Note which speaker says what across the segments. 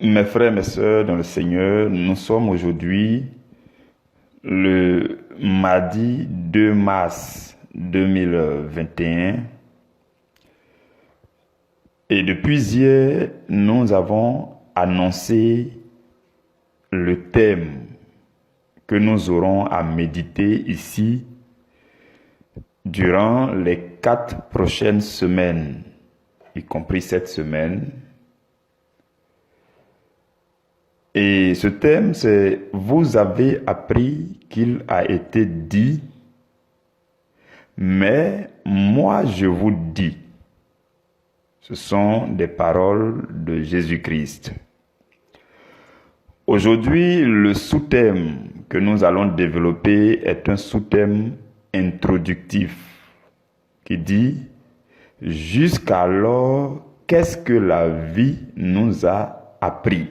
Speaker 1: Mes frères, mes sœurs dans le Seigneur, nous sommes aujourd'hui le mardi 2 mars 2021 et depuis hier, nous avons annoncé le thème que nous aurons à méditer ici durant les 4 prochaines semaines, y compris cette semaine. Et ce thème, c'est « Vous avez appris qu'il a été dit, mais moi je vous dis ». Ce sont des paroles de Jésus-Christ. Aujourd'hui, le sous-thème que nous allons développer est un sous-thème introductif qui dit « Jusqu'alors, qu'est-ce que la vie nous a appris ?»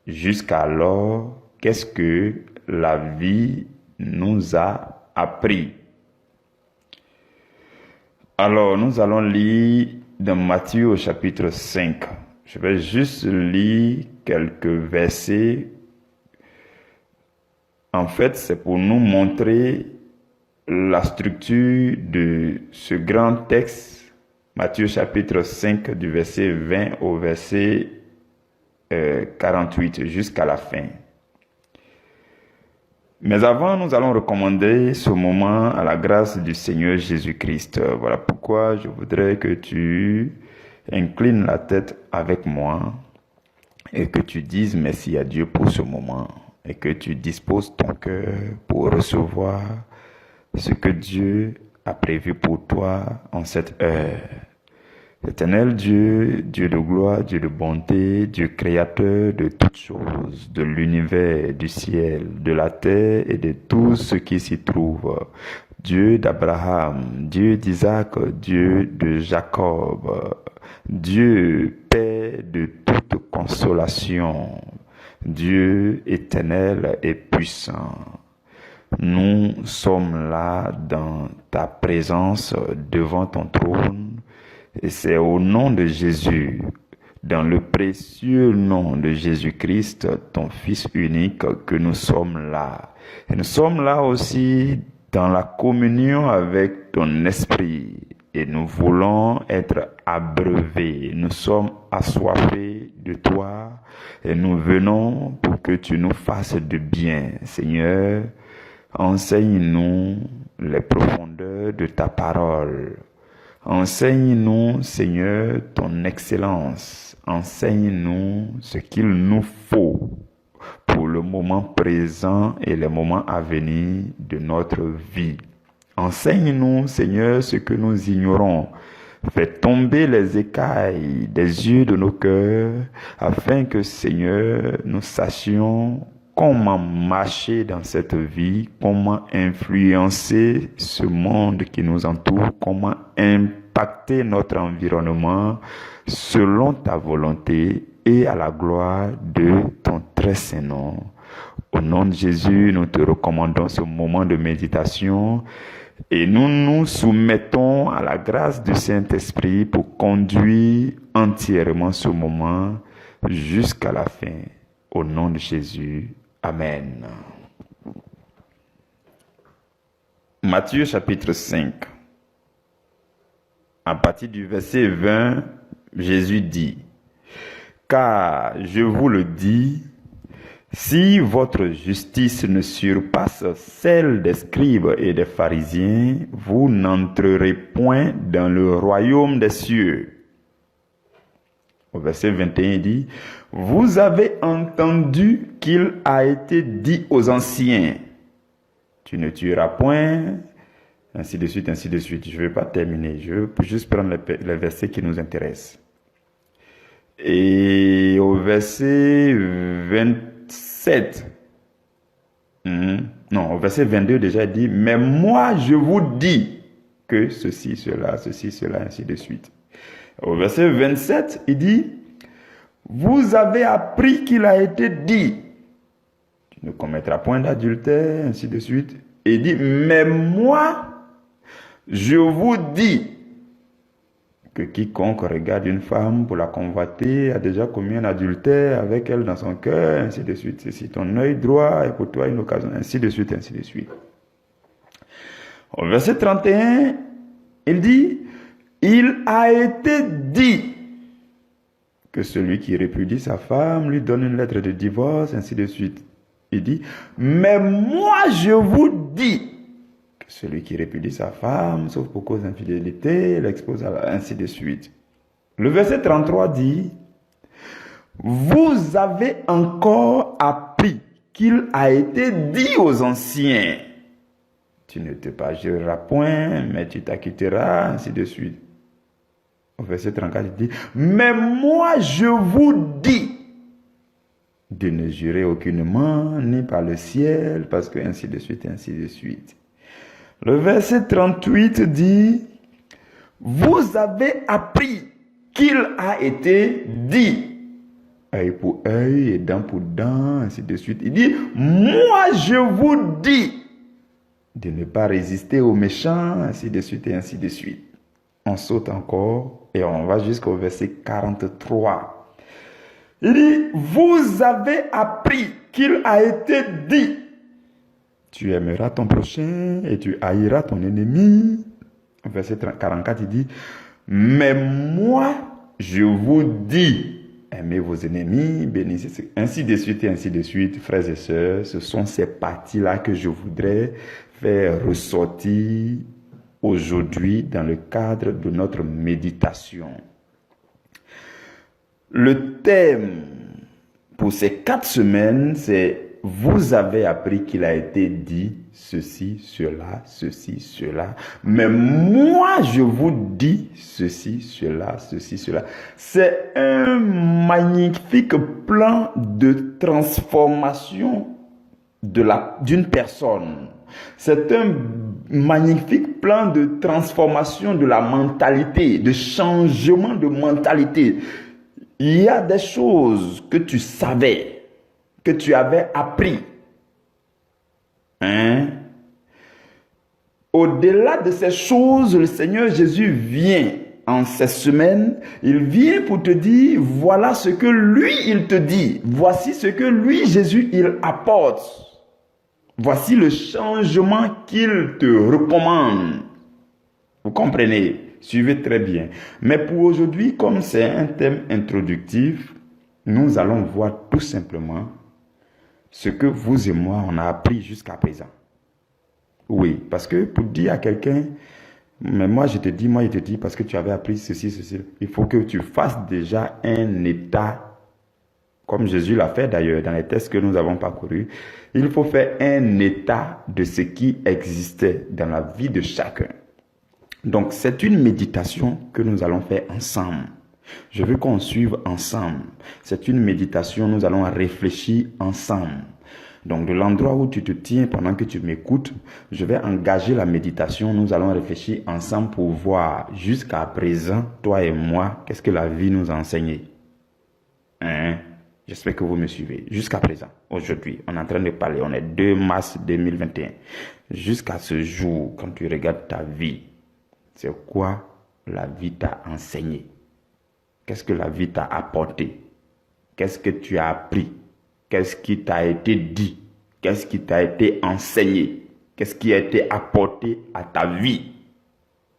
Speaker 1: Jusqu'alors, qu'est-ce que la vie nous a appris? Alors, nous allons lire dans Matthieu au chapitre 5. Je vais juste lire quelques versets. En fait, c'est pour nous montrer la structure de ce grand texte. Matthieu chapitre 5 du verset 20 au verset 48 jusqu'à la fin. Mais avant, nous allons recommander ce moment à la grâce du Seigneur Jésus-Christ. Voilà pourquoi je voudrais que tu inclines la tête avec moi et que tu dises merci à Dieu pour ce moment et que tu disposes ton cœur pour recevoir ce que Dieu a prévu pour toi en cette heure. Éternel Dieu, Dieu de gloire, Dieu de bonté, Dieu créateur de toutes choses, de l'univers, du ciel, de la terre et de tout ce qui s'y trouve. Dieu d'Abraham, Dieu d'Isaac, Dieu de Jacob, Dieu Père de toute consolation, Dieu éternel et puissant. Nous sommes là dans ta présence devant ton trône. Et c'est au nom de Jésus, dans le précieux nom de Jésus-Christ, ton Fils unique, que nous sommes là. Et nous sommes là aussi dans la communion avec ton esprit. Et nous voulons être abreuvés. Nous sommes assoiffés de toi. Et nous venons pour que tu nous fasses du bien. Seigneur, enseigne-nous les profondeurs de ta parole. Enseigne-nous, Seigneur, ton excellence. Enseigne-nous ce qu'il nous faut pour le moment présent et les moments à venir de notre vie. Enseigne-nous, Seigneur, ce que nous ignorons. Fais tomber les écailles des yeux de nos cœurs afin que, Seigneur, nous sachions comment marcher dans cette vie, comment influencer ce monde qui nous entoure, comment impacter notre environnement selon ta volonté et à la gloire de ton très saint nom. Au nom de Jésus, nous te recommandons ce moment de méditation et nous nous soumettons à la grâce du Saint-Esprit pour conduire entièrement ce moment jusqu'à la fin. Au nom de Jésus. Amen. Matthieu chapitre 5. À partir du verset 20, Jésus dit, « Car je vous le dis, si votre justice ne surpasse celle des scribes et des pharisiens, vous n'entrerez point dans le royaume des cieux. » Au verset 21, il dit, « Vous avez entendu qu'il a été dit aux anciens, tu ne tueras point, ainsi de suite, ainsi de suite. » Je ne vais pas terminer, je veux juste prendre les versets qui nous intéressent. Et au verset 27, au verset 22 déjà, il dit, « Mais moi je vous dis que ceci, cela, ainsi de suite. » Au verset 27, il dit, « Vous avez appris qu'il a été dit, tu ne commettras point d'adultère, ainsi de suite. » Et il dit, « Mais moi, je vous dis que quiconque regarde une femme pour la convoiter a déjà commis un adultère avec elle dans son cœur, ainsi de suite. Si ton œil droit est pour toi une occasion, ainsi de suite, ainsi de suite. Au verset 31, il dit, il a été dit que celui qui répudie sa femme lui donne une lettre de divorce, ainsi de suite. Il dit, mais moi je vous dis que celui qui répudie sa femme, sauf pour cause d'infidélité, l'expose à ainsi de suite. Le verset 33 dit, vous avez encore appris qu'il a été dit aux anciens, tu ne te parjureras point, mais tu t'acquitteras, ainsi de suite. Au verset 34, il dit, mais moi je vous dis de ne jurer aucunement, ni par le ciel, parce que ainsi de suite, ainsi de suite. Le verset 38 dit, vous avez appris qu'il a été dit, œil pour œil et dent pour dent, ainsi de suite. Il dit, moi je vous dis de ne pas résister aux méchants, ainsi de suite et ainsi de suite. On saute encore et on va jusqu'au verset 43. Il dit, vous avez appris qu'il a été dit, tu aimeras ton prochain et tu haïras ton ennemi. Verset 44, il dit, mais moi, je vous dis, aimez vos ennemis, bénissez, ainsi de suite et ainsi de suite. Frères et sœurs, ce sont ces parties-là que je voudrais faire ressortir aujourd'hui dans le cadre de notre méditation. Le thème pour ces 4 semaines, c'est « Vous avez appris qu'il a été dit ceci, cela, ceci, cela. Mais moi, je vous dis ceci, cela, ceci, cela. » C'est un magnifique plan de transformation d'une personne. C'est un magnifique plan de transformation de la mentalité, de changement de mentalité. Il y a des choses que tu savais, que tu avais appris. Au-delà de ces choses, le Seigneur Jésus vient en ces semaines, il vient pour te dire, voilà ce que lui, il te dit. Voici ce que lui, Jésus, il apporte. Voici le changement qu'il te recommande. Vous comprenez? Suivez très bien. Mais pour aujourd'hui, comme c'est un thème introductif, nous allons voir tout simplement ce que vous et moi, on a appris jusqu'à présent. Oui, parce que pour dire à quelqu'un, mais moi je te dis, parce que tu avais appris ceci, ceci, il faut que tu fasses déjà un état, comme Jésus l'a fait d'ailleurs dans les textes que nous avons parcourus. Il faut faire un état de ce qui existait dans la vie de chacun. Donc, c'est une méditation que nous allons faire ensemble. Je veux qu'on suive ensemble. C'est une méditation, nous allons réfléchir ensemble. Donc, de l'endroit où tu te tiens pendant que tu m'écoutes, je vais engager la méditation. Nous allons réfléchir ensemble pour voir jusqu'à présent, toi et moi, qu'est-ce que la vie nous a enseigné. J'espère que vous me suivez. Jusqu'à présent, aujourd'hui, on est en train de parler, on est 2 mars 2021. Jusqu'à ce jour, quand tu regardes ta vie, c'est quoi la vie t'a enseigné? Qu'est-ce que la vie t'a apporté? Qu'est-ce que tu as appris? Qu'est-ce qui t'a été dit? Qu'est-ce qui t'a été enseigné? Qu'est-ce qui a été apporté à ta vie?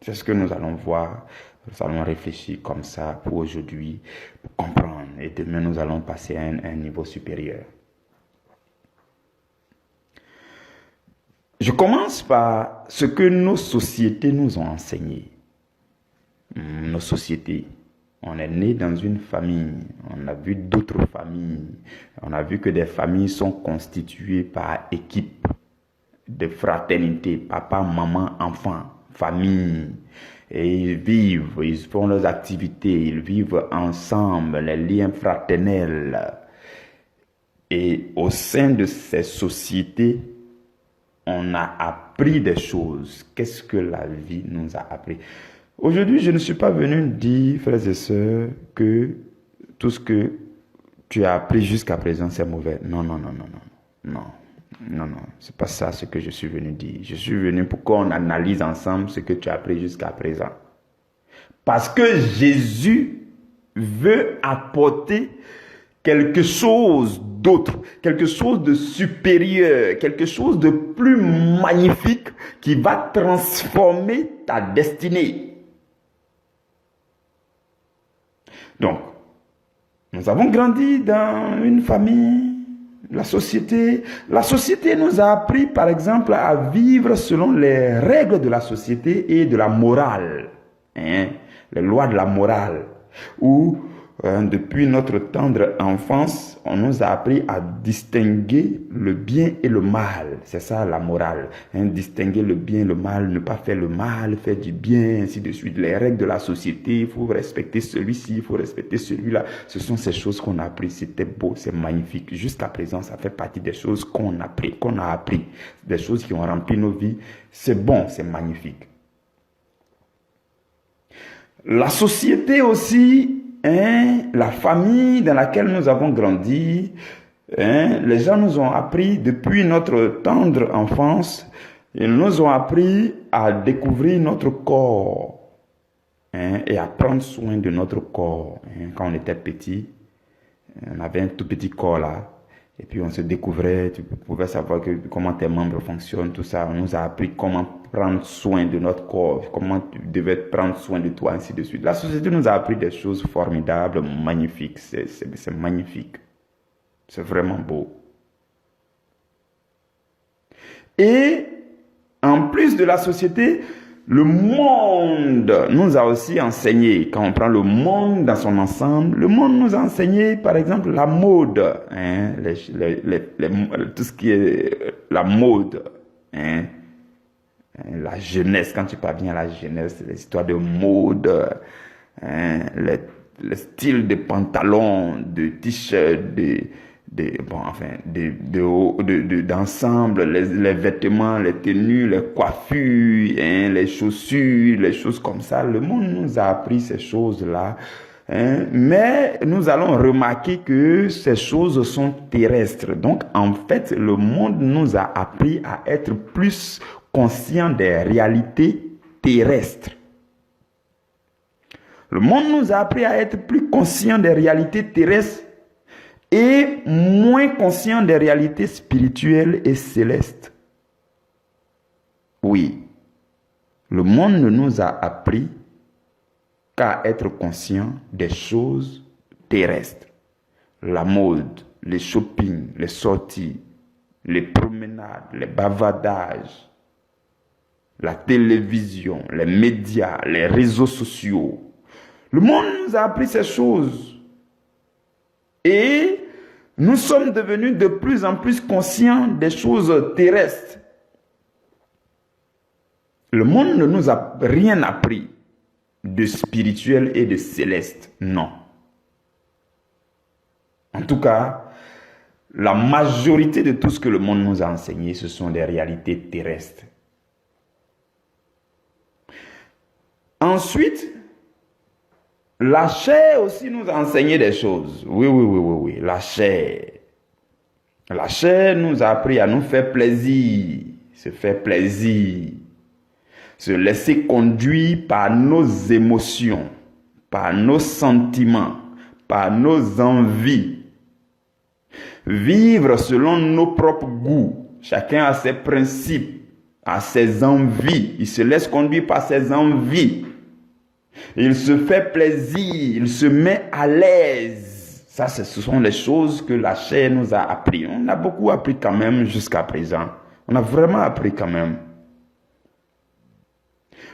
Speaker 1: C'est ce que nous allons voir. Nous allons réfléchir comme ça pour aujourd'hui, pour comprendre. Et demain, nous allons passer à un niveau supérieur. Je commence par ce que nos sociétés nous ont enseigné. Nos sociétés. On est né dans une famille. On a vu d'autres familles. On a vu que des familles sont constituées par équipe de fraternité. Papa, maman, enfant, famille. Et ils vivent, ils font leurs activités, ils vivent ensemble, les liens fraternels. Et au sein de ces sociétés, on a appris des choses. Qu'est-ce que la vie nous a appris? Aujourd'hui, je ne suis pas venu dire, frères et sœurs, que tout ce que tu as appris jusqu'à présent, c'est mauvais. Non. C'est pas ça ce que je suis venu dire. Je suis venu pour qu'on analyse ensemble ce que tu as appris jusqu'à présent. Parce que Jésus veut apporter quelque chose d'autre, quelque chose de supérieur, quelque chose de plus magnifique qui va transformer ta destinée. Donc, nous avons grandi dans une famille, la société. La société nous a appris, par exemple, à vivre selon les règles de la société et de la morale, les lois de la morale, où depuis notre tendre enfance, on nous a appris à distinguer le bien et le mal. C'est ça la morale. Distinguer le bien et le mal, ne pas faire le mal, faire du bien, ainsi de suite. Les règles de la société, il faut respecter celui-ci, il faut respecter celui-là. Ce sont ces choses qu'on a appris. C'était beau, c'est magnifique. Jusqu'à présent, ça fait partie des choses qu'on a appris. Des choses qui ont rempli nos vies. C'est bon, c'est magnifique. La société aussi, la famille dans laquelle nous avons grandi, les gens nous ont appris depuis notre tendre enfance, ils nous ont appris à découvrir notre corps et à prendre soin de notre corps. Quand on était petit, on avait un tout petit corps là, et puis on se découvrait, tu pouvais savoir comment tes membres fonctionnent, tout ça. On nous a appris comment prendre soin de notre corps, comment tu devais prendre soin de toi, ainsi de suite. La société nous a appris des choses formidables, magnifiques. C'est magnifique. C'est vraiment beau. Et en plus de la société, le monde nous a aussi enseigné. Quand on prend le monde dans son ensemble, le monde nous a enseigné, par exemple, la mode, tout ce qui est la mode, la jeunesse. Quand tu parviens à la jeunesse, les histoires de mode, les styles de pantalons, de t-shirts, d'ensemble, les vêtements, les tenues, les coiffures, les chaussures, les choses comme ça. Le monde nous a appris ces choses-là. Mais nous allons remarquer que ces choses sont terrestres. Donc, en fait, le monde nous a appris à être plus conscients des réalités terrestres. Le monde nous a appris à être plus conscients des réalités terrestres et moins conscient des réalités spirituelles et célestes. Oui, le monde ne nous a appris qu'à être conscient des choses terrestres. La mode, les shopping, les sorties, les promenades, les bavardages, la télévision, les médias, les réseaux sociaux. Le monde nous a appris ces choses. Et nous sommes devenus de plus en plus conscients des choses terrestres. Le monde ne nous a rien appris de spirituel et de céleste. Non. En tout cas, la majorité de tout ce que le monde nous a enseigné, ce sont des réalités terrestres. Ensuite, la chair aussi nous a enseigné des choses. Oui. La chair. La chair nous a appris à nous faire plaisir. Se faire plaisir. Se laisser conduire par nos émotions, par nos sentiments, par nos envies. Vivre selon nos propres goûts. Chacun a ses principes, a ses envies. Il se laisse conduire par ses envies. Il se fait plaisir, il se met à l'aise. Ça, ce sont les choses que la chair nous a appris. On a beaucoup appris quand même jusqu'à présent. On a vraiment appris quand même.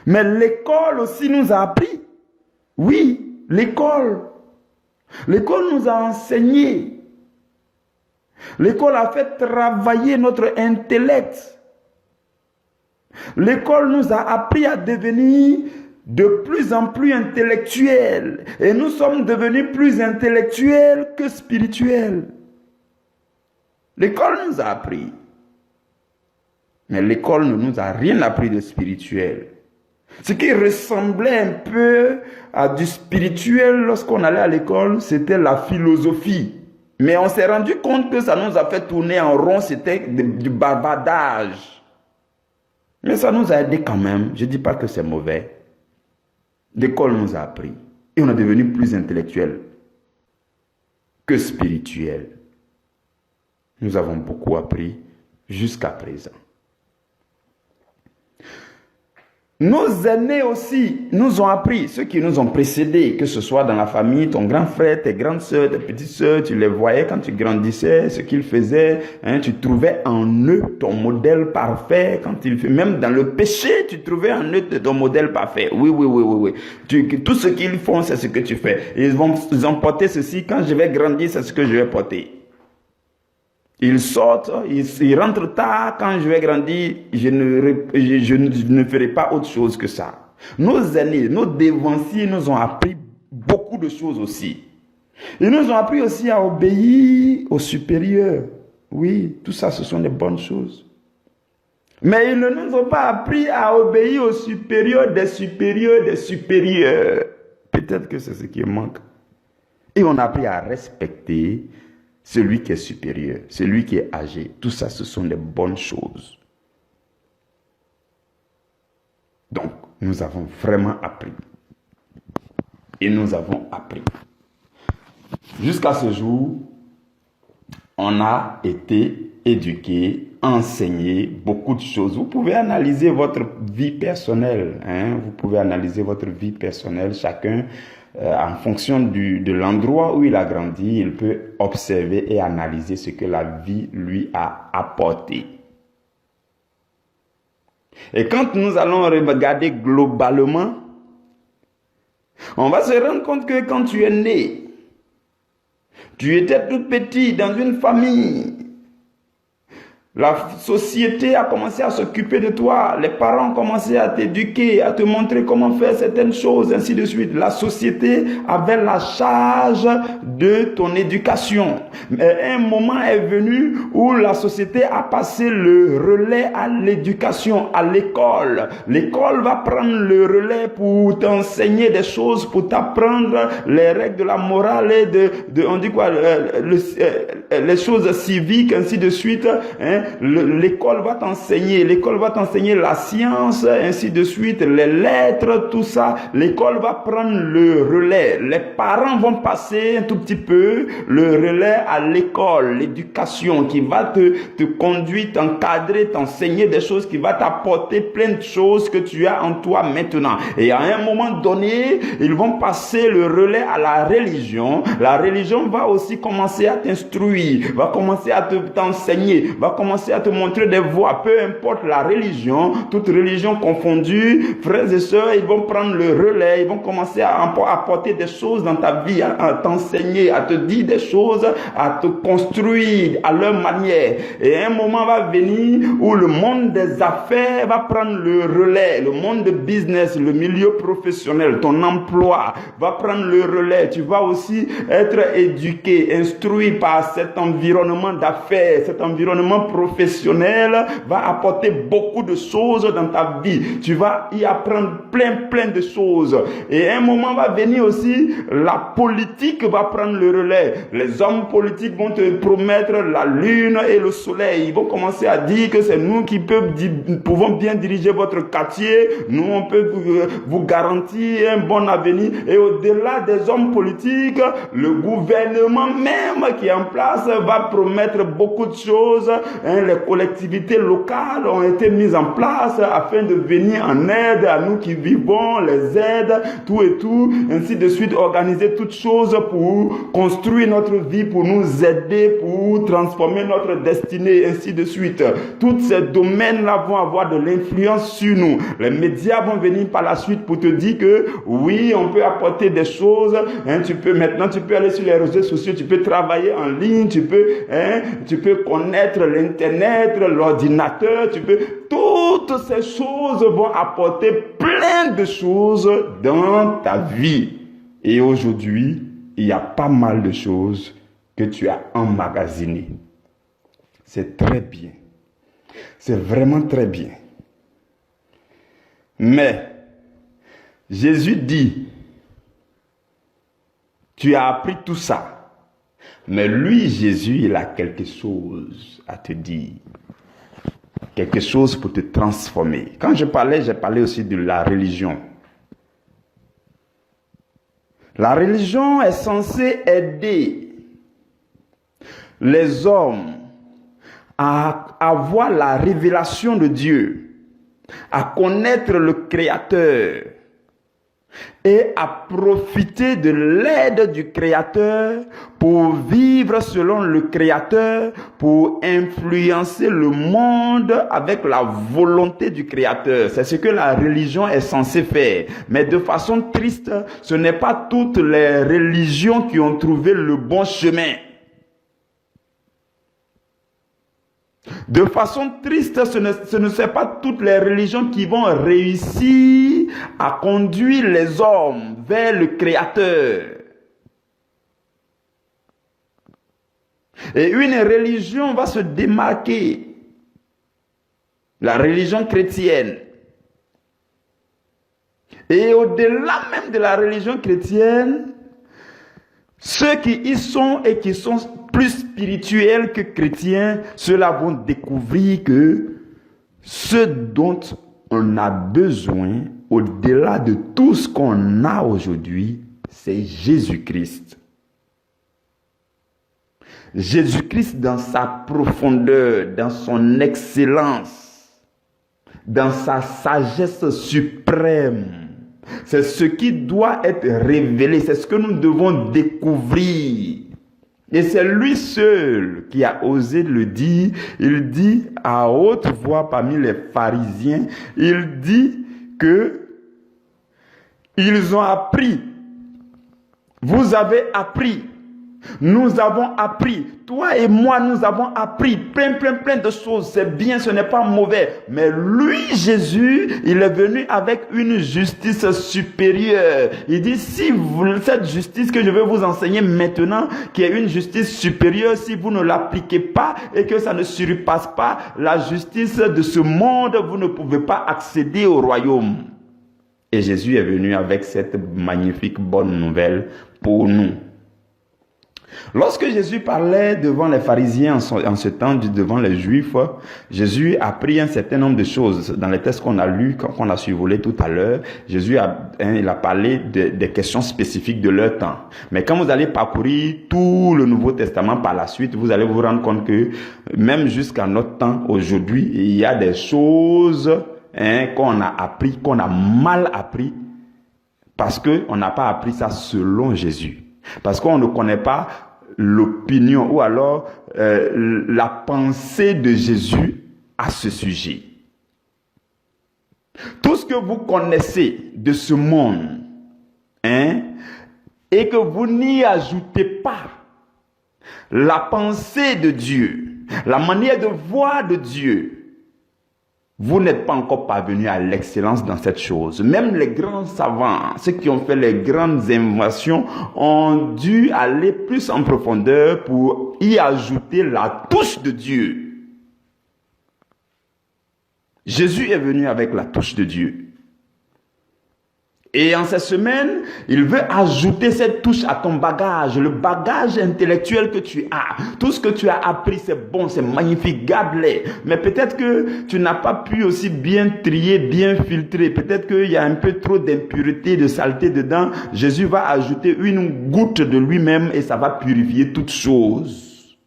Speaker 1: Mais l'école aussi nous a appris. Oui, l'école. L'école nous a enseigné. L'école a fait travailler notre intellect. L'école nous a appris à devenir de plus en plus intellectuels. Et nous sommes devenus plus intellectuels que spirituels. L'école nous a appris. Mais l'école ne nous a rien appris de spirituel. Ce qui ressemblait un peu à du spirituel lorsqu'on allait à l'école, c'était la philosophie. Mais on s'est rendu compte que ça nous a fait tourner en rond, c'était du bavardage. Mais ça nous a aidé quand même. Je ne dis pas que c'est mauvais. L'école nous a appris. Et on est devenu plus intellectuel que spirituel. Nous avons beaucoup appris jusqu'à présent. Nos aînés aussi nous ont appris, ceux qui nous ont précédés, que ce soit dans la famille, ton grand frère, tes grandes soeurs, tes petites soeurs, tu les voyais quand tu grandissais, ce qu'ils faisaient, tu trouvais en eux ton modèle parfait. Même dans le péché, tu trouvais en eux ton modèle parfait. Oui. Tout ce qu'ils font, c'est ce que tu fais. Ils ont porté ceci, quand je vais grandir, c'est ce que je vais porter. Ils sortent, ils rentrent tard. Quand je vais grandir, je ne ferai pas autre chose que ça. Nos aînés, nos dévanciers nous ont appris beaucoup de choses aussi. Ils nous ont appris aussi à obéir aux supérieurs. Oui, tout ça, ce sont des bonnes choses. Mais ils ne nous ont pas appris à obéir aux supérieurs des supérieurs des supérieurs. Peut-être que c'est ce qui manque. Et on a appris à respecter celui qui est supérieur, celui qui est âgé. Tout ça, ce sont des bonnes choses. Donc, nous avons vraiment appris. Et nous avons appris. Jusqu'à ce jour, on a été éduqués, enseignés beaucoup de choses. Vous pouvez analyser votre vie personnelle. Vous pouvez analyser votre vie personnelle. Chacun, en fonction de l'endroit où il a grandi, il peut observer et analyser ce que la vie lui a apporté. Et quand nous allons regarder globalement, on va se rendre compte que quand tu es né, tu étais tout petit dans une famille. La société a commencé à s'occuper de toi. Les parents ont commencé à t'éduquer, à te montrer comment faire certaines choses, ainsi de suite. La société avait la charge de ton éducation. Mais un moment est venu où la société a passé le relais à l'éducation, à l'école. L'école va prendre le relais pour t'enseigner des choses, pour t'apprendre les règles de la morale et on dit quoi, les choses civiques, ainsi de suite. L'école va t'enseigner la science, ainsi de suite, les lettres, tout ça. L'école va prendre le relais. Les parents vont passer un tout petit peu le relais à l'école, l'éducation qui va te conduire, t'encadrer, t'enseigner des choses, qui va t'apporter plein de choses que tu as en toi maintenant. Et à un moment donné, ils vont passer le relais à la religion. La religion va aussi commencer à t'instruire, va commencer à t'enseigner, va commencer à te montrer des voies, peu importe la religion, toute religion confondue. Frères et sœurs, ils vont prendre le relais, ils vont commencer à apporter des choses dans ta vie, à t'enseigner, à te dire des choses, à te construire à leur manière. Et un moment va venir où le monde des affaires va prendre le relais, le monde de business, le milieu professionnel, ton emploi va prendre le relais. Tu vas aussi être éduqué, instruit par cet environnement d'affaires, cet environnement professionnel va apporter beaucoup de choses dans ta vie. Tu vas y apprendre plein de choses. Et un moment va venir aussi, la politique va prendre le relais. Les hommes politiques vont te promettre la lune et le soleil. Ils vont commencer à dire que c'est nous qui pouvons bien diriger votre quartier. Nous, on peut vous garantir un bon avenir. Et au-delà des hommes politiques, le gouvernement même qui est en place va promettre beaucoup de choses. Les collectivités locales ont été mises en place afin de venir en aide à nous qui vivons, les aides, tout et tout, ainsi de suite, organiser toutes choses pour construire notre vie, pour nous aider, pour transformer notre destinée, ainsi de suite. Tous ces domaines-là vont avoir de l'influence sur nous. Les médias vont venir par la suite pour te dire que oui, on peut apporter des choses. Tu peux aller sur les réseaux sociaux, tu peux travailler en ligne, tu peux connaître l'internet, l'ordinateur, toutes ces choses vont apporter plein de choses dans ta vie. Et aujourd'hui, il y a pas mal de choses que tu as emmagasinées. C'est très bien. C'est vraiment très bien. Mais Jésus dit, tu as appris tout ça. Mais lui, Jésus, il a quelque chose à te dire. Quelque chose pour te transformer. Quand j'ai parlé aussi de la religion. La religion est censée aider les hommes à avoir la révélation de Dieu, à connaître le Créateur et à profiter de l'aide du Créateur pour vivre selon le Créateur, pour influencer le monde avec la volonté du Créateur. C'est ce que la religion est censée faire. Mais de façon triste, ce n'est pas toutes les religions qui ont trouvé le bon chemin. De façon triste, ce ne sont pas toutes les religions qui vont réussir à conduire les hommes vers le Créateur. Et une religion va se démarquer. La religion chrétienne. Et au-delà même de la religion chrétienne, ceux qui y sont et qui sont plus spirituels que chrétiens, ceux-là vont découvrir que ce dont on a besoin, au-delà de tout ce qu'on a aujourd'hui, c'est Jésus-Christ. Jésus-Christ dans sa profondeur, dans son excellence, dans sa sagesse suprême. C'est ce qui doit être révélé, c'est ce que nous devons découvrir. Et c'est lui seul qui a osé le dire. Il dit à haute voix parmi les pharisiens, il dit que ils ont appris. Vous avez appris. Nous avons appris. Toi et moi, nous avons appris plein de choses. C'est bien, ce n'est pas mauvais. Mais lui, Jésus, il est venu avec une justice supérieure. Il dit, si cette justice que je vais vous enseigner maintenant, qui est une justice supérieure, si vous ne l'appliquez pas et que ça ne surpasse pas la justice de ce monde, vous ne pouvez pas accéder au royaume. Et Jésus est venu avec cette magnifique bonne nouvelle pour nous. Lorsque Jésus parlait devant les pharisiens en ce temps, devant les juifs, Jésus a pris un certain nombre de choses. Dans les textes qu'on a lus, qu'on a survolés tout à l'heure, Jésus il a parlé des questions spécifiques de leur temps. Mais quand vous allez parcourir tout le Nouveau Testament par la suite, vous allez vous rendre compte que même jusqu'à notre temps, aujourd'hui, il y a des choses qu'on a appris, qu'on a mal appris, parce qu'on n'a pas appris ça selon Jésus. Parce qu'on ne connaît pas l'opinion ou alors la pensée de Jésus à ce sujet. Tout ce que vous connaissez de ce monde, et que vous n'y ajoutez pas la pensée de Dieu, la manière de voir de Dieu, vous n'êtes pas encore parvenu à l'excellence dans cette chose. Même les grands savants, ceux qui ont fait les grandes inventions, ont dû aller plus en profondeur pour y ajouter la touche de Dieu. Jésus est venu avec la touche de Dieu. Et en cette semaine, il veut ajouter cette touche à ton bagage, le bagage intellectuel que tu as. Tout ce que tu as appris, c'est bon, c'est magnifique, garde-les. Mais peut-être que tu n'as pas pu aussi bien trier, bien filtrer. Peut-être qu'il y a un peu trop d'impureté, de saleté dedans. Jésus va ajouter une goutte de lui-même et ça va purifier toutes choses.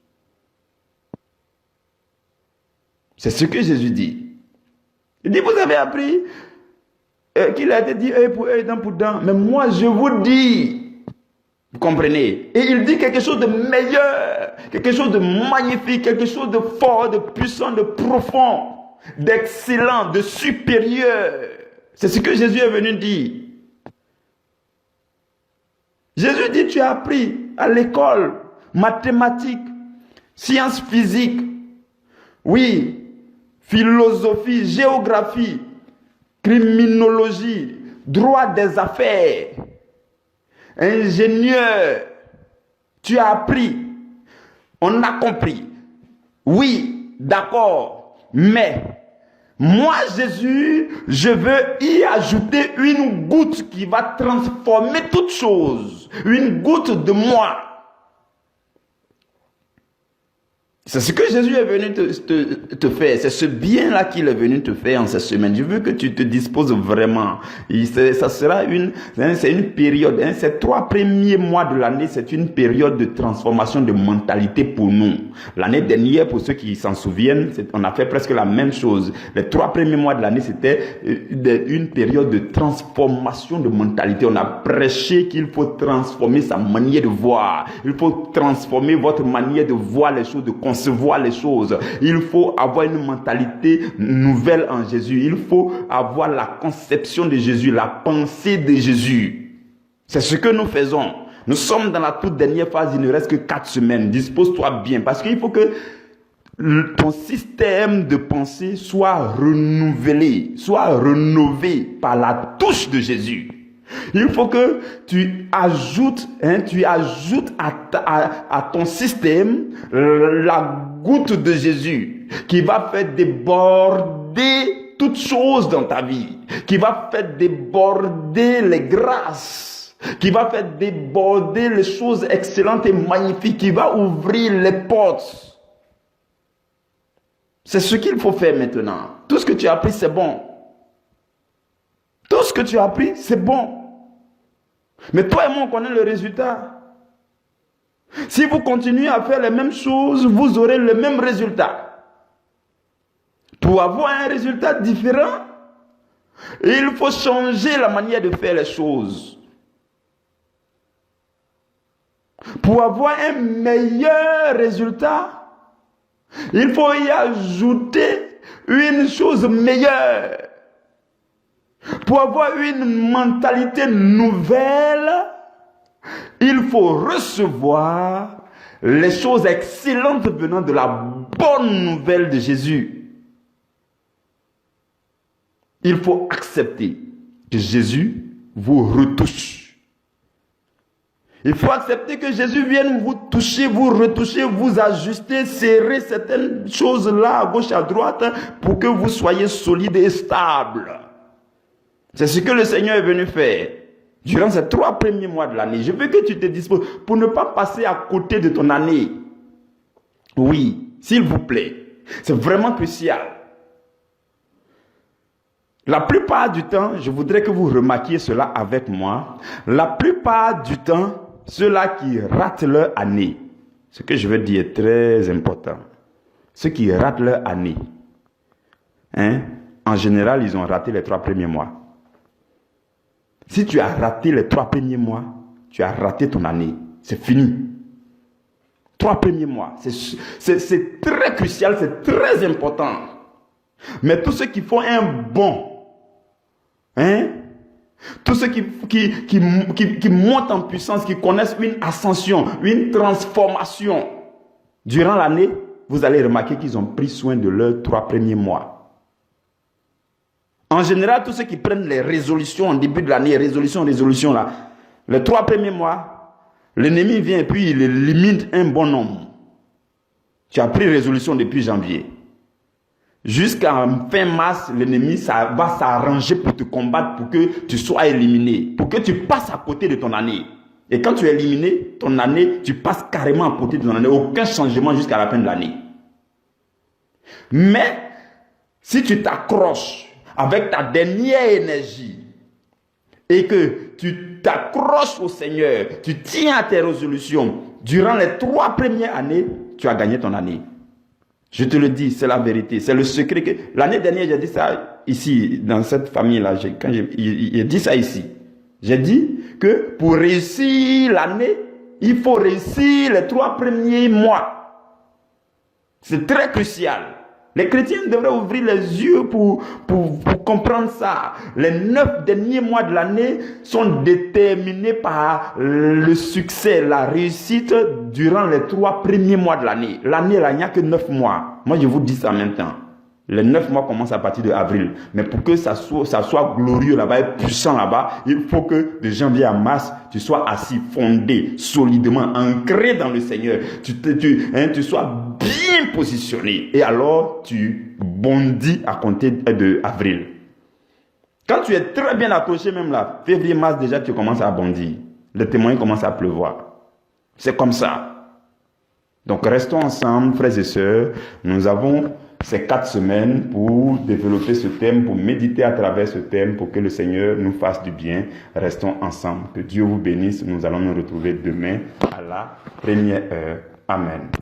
Speaker 1: C'est ce que Jésus dit. Il dit, vous avez appris qu'il a été dit œil pour œil, dent pour dent. Mais moi, je vous dis, vous comprenez? Et il dit quelque chose de meilleur, quelque chose de magnifique, quelque chose de fort, de puissant, de profond, d'excellent, de supérieur. C'est ce que Jésus est venu dire. Jésus dit, tu as appris à l'école mathématiques, sciences physiques, oui, philosophie, géographie, criminologie, droit des affaires, ingénieur, tu as appris, on a compris. Oui, d'accord, mais moi Jésus, je veux y ajouter une goutte qui va transformer toute chose, une goutte de moi. C'est ce que Jésus est venu te faire. C'est ce bien-là qu'il est venu te faire en cette semaine. Je veux que tu te disposes vraiment. Ça sera c'est une période. Ces 3 premiers mois de l'année, c'est une période de transformation de mentalité pour nous. L'année dernière, pour ceux qui s'en souviennent, on a fait presque la même chose. Les 3 premiers mois de l'année, c'était une période de transformation de mentalité. On a prêché qu'il faut transformer sa manière de voir. Il faut transformer votre manière de voir les choses, de concevoir les choses. Il faut avoir une mentalité nouvelle en Jésus. Il faut avoir la conception de Jésus, la pensée de Jésus. C'est ce que nous faisons. Nous sommes dans la toute dernière phase, il ne reste que 4 semaines. Dispose-toi bien, parce qu'il faut que ton système de pensée soit renouvelé, soit rénové par la touche de Jésus. Il faut que tu ajoutes à ton système la goutte de Jésus qui va faire déborder toutes choses dans ta vie, qui va faire déborder les grâces, qui va faire déborder les choses excellentes et magnifiques, qui va ouvrir les portes. C'est ce qu'il faut faire maintenant. Tout ce que tu as appris, c'est bon. Tout ce que tu as appris, c'est bon. Mais toi et moi, on connaît le résultat. Si vous continuez à faire les mêmes choses, vous aurez le même résultat. Pour avoir un résultat différent, il faut changer la manière de faire les choses. Pour avoir un meilleur résultat, il faut y ajouter une chose meilleure. Pour avoir une mentalité nouvelle, il faut recevoir les choses excellentes venant de la bonne nouvelle de Jésus. Il faut accepter que Jésus vous retouche. Il faut accepter que Jésus vienne vous toucher, vous retoucher, vous ajuster, serrer certaines choses-là à gauche, à droite, pour que vous soyez solide et stable. C'est ce que le Seigneur est venu faire durant ces 3 premiers mois de l'année. Je veux que tu te disposes pour ne pas passer à côté de ton année. Oui, s'il vous plaît. C'est vraiment crucial. La plupart du temps, je voudrais que vous remarquiez cela avec moi. La plupart du temps, ceux-là qui ratent leur année, ce que je veux dire est très important. Ceux qui ratent leur année, en général, ils ont raté les 3 premiers mois. Si tu as raté les 3 premiers mois, tu as raté ton année. C'est fini. 3 premiers mois. C'est très crucial, c'est très important. Mais tous ceux qui font un bond, tous ceux qui montent en puissance, qui connaissent une ascension, une transformation, durant l'année, vous allez remarquer qu'ils ont pris soin de leurs 3 premiers mois. En général, tous ceux qui prennent les résolutions en début de l'année, résolution là, les 3 premiers mois, l'ennemi vient et puis il élimine un bon nombre. Tu as pris résolution depuis janvier. Jusqu'à fin mars, l'ennemi va s'arranger pour te combattre, pour que tu sois éliminé, pour que tu passes à côté de ton année. Et quand tu es éliminé, ton année, tu passes carrément à côté de ton année. Aucun changement jusqu'à la fin de l'année. Mais, si tu t'accroches avec ta dernière énergie et que tu t'accroches au Seigneur, tu tiens à tes résolutions, durant les 3 premières années, tu as gagné ton année. Je te le dis, c'est la vérité. C'est le secret que... L'année dernière, j'ai dit ça ici, dans cette famille-là. J'ai dit ça ici. J'ai dit que pour réussir l'année, il faut réussir les 3 premiers mois. C'est très crucial. Les chrétiens devraient ouvrir les yeux pour comprendre ça. Les 9 derniers mois de l'année sont déterminés par le succès, la réussite durant les 3 premiers mois de l'année. L'année, là, il n'y a que 9 mois. Moi, je vous dis ça en même temps. Les 9 mois commencent à partir de avril. Mais pour que ça soit glorieux là-bas et puissant là-bas, il faut que de janvier à mars, tu sois assis, fondé, solidement, ancré dans le Seigneur. Tu sois bien positionné. Et alors, tu bondis à compter de avril. Quand tu es très bien accroché, même là, février, mars, déjà, tu commences à bondir. Les témoins commencent à pleuvoir. C'est comme ça. Donc restons ensemble, frères et sœurs. Nous avons ces 4 semaines pour développer ce thème, pour méditer à travers ce thème, pour que le Seigneur nous fasse du bien. Restons ensemble. Que Dieu vous bénisse. Nous allons nous retrouver demain à la première heure. Amen.